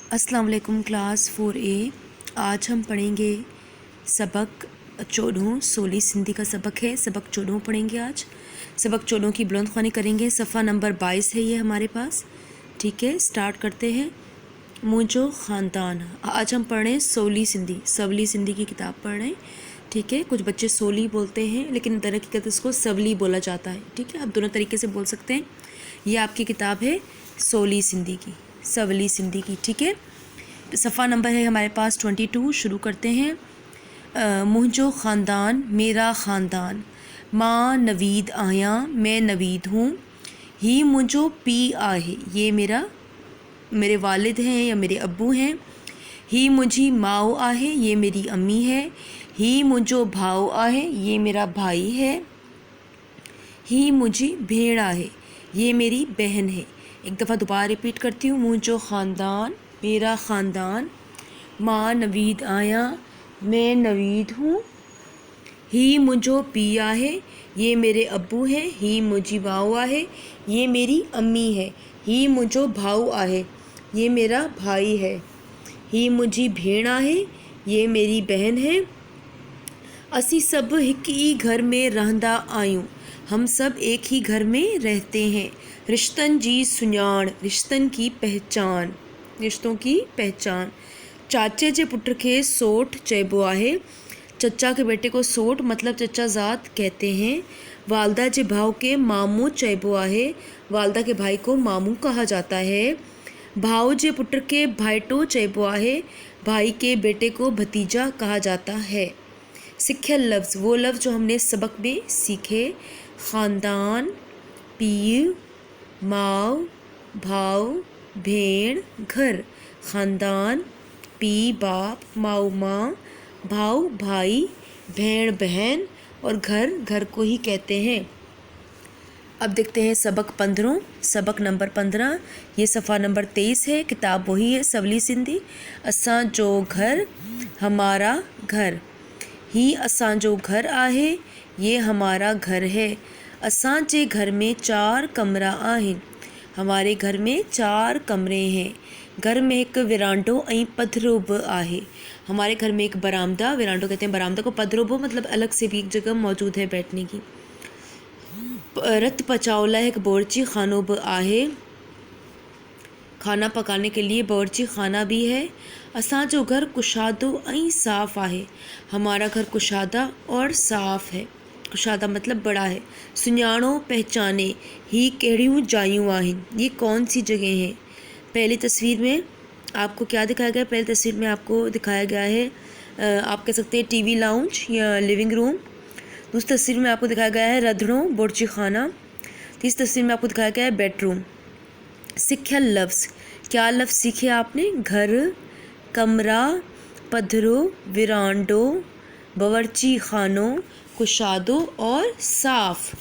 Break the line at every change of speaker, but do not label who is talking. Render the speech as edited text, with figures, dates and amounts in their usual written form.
अस्सलाम वालेकुम class 4A। आज हम पढ़ेंगे सबक 14 सोली सिंधी का सबक है। सबक 14 पढ़ेंगे आज। सबक 14 की बुलंद ख़्वानी करेंगे। सफ़ा नंबर 22 है ये हमारे पास। ठीक है, स्टार्ट करते हैं। मुझो ख़ानदान। आज हम पढ़ रहे हैं सोली सिंधी, सवली सिंधी की किताब पढ़ रहे हैं। ठीक है, कुछ बच्चे सोली बोलते हैं लेकिन दरहकीकत इसको सवली बोला जाता है। ठीक है, आप दोनों तरीके से बोल सकते हैं। ये आपकी किताब है सोली सिंधी की, सवली सिंधी की। ठीक है, सफ़ा नंबर है हमारे पास 22। शुरू करते हैं। मुझो ख़ानदान, मेरा ख़ानदान। मां नवीद आया, मैं नवीद हूँ। ही मुझो पी आहे, ये मेरे वालिद हैं या मेरे अब्बू हैं। ही मुझी माओ आहे, ये मेरी अम्मी है। ही मुझो भाव आहे, ये मेरा भाई है। ही मुझी भेड़ आहे, ये मेरी बहन है। एक दफ़ा दोबारा रिपीट करती हूँ। मुझो ख़ानदान, मेरा ख़ानदान। मां नवीद आया, मैं नवीद हूँ। ही मुझो पी आहे, ये मेरे अब्बू हैं। ही मुझी भाऊ आहे, ये मेरी अम्मी है। ही मुझो भाऊ आहे, ये मेरा भाई है। ही मुझी भेण आहे, ये मेरी बहन है। असी सब हिक ही घर में रहंदा आयूं, हम सब एक ही घर में रहते हैं। रिश्तन जी सुञाण, रिश्तन की पहचान, रिश्तों की पहचान। चाचे जे पुट खे सोठ चइबो आहे, चचा के बेटे को सोठ मतलब चचा ज़ात कहते हैं। वालदा जे भाव के मामू चइबो आहे, वालदा के भाई को मामू कहा जाता है। भाव जे पुट के भाइटो चइबो आहे, भाई के बेटे को भतीजा कहा जाता है। सिखियल लफ्ज़, वो लफ्ज़ जो हमने सबक में सीखे। ख़ानदान, पीर, माव, भाव, भेड़, घर। ख़ानदान, पी बाप, माऊ माँ, भाव भाई, भेड़ बहन और घर को ही कहते हैं। अब देखते हैं सबक 15, सबक नंबर 15। ये सफ़ा नंबर 23 है। किताब वही है सवली सिंधी। असां जो घर, हमारा घर। ही असां जो घर आहे, ये हमारा घर है। असां जे घर में 4 कमरा आहिनि, हमारे घर में 4 कमरे हैं। घर में एक विरांडो ऐं पधरो बि आहे, हमारे घर में एक बरामदा, विरांडो कहते हैं बरामदा को, पधरो बि मतलब अलग से भी एक जगह मौजूद है बैठने की। रत पचाओ लाइ एक बावर्ची खानो बि आहे, खाना पकाने के लिए बावर्ची खाना भी है। असांजो घर कुशादो ऐं साफ़ आहे, हमारा घर कुशादा और साफ़ है। कुशादा मतलब बड़ा है। सुञाणो पहचाने, ही कहिड़ियूं जायूं आहिनि, ये कौन सी जगह हैं। पहली तस्वीर में आपको क्या दिखाया गया है? पहली तस्वीर में आपको दिखाया गया है आप कह सकते हैं टीवी लाउंज या लिविंग रूम। दूसरी तस्वीर में आपको दिखाया गया है रंधणो, बावर्ची खाना। तीसरी तस्वीर में आपको दिखाया गया है बेडरूम। सिखियल लफ्ज़, क्या लफ्ज़ सीखे आपने? घर, कमरा, पधरो, विरांडो, बावर्ची खानो, कुशादो और साफ़।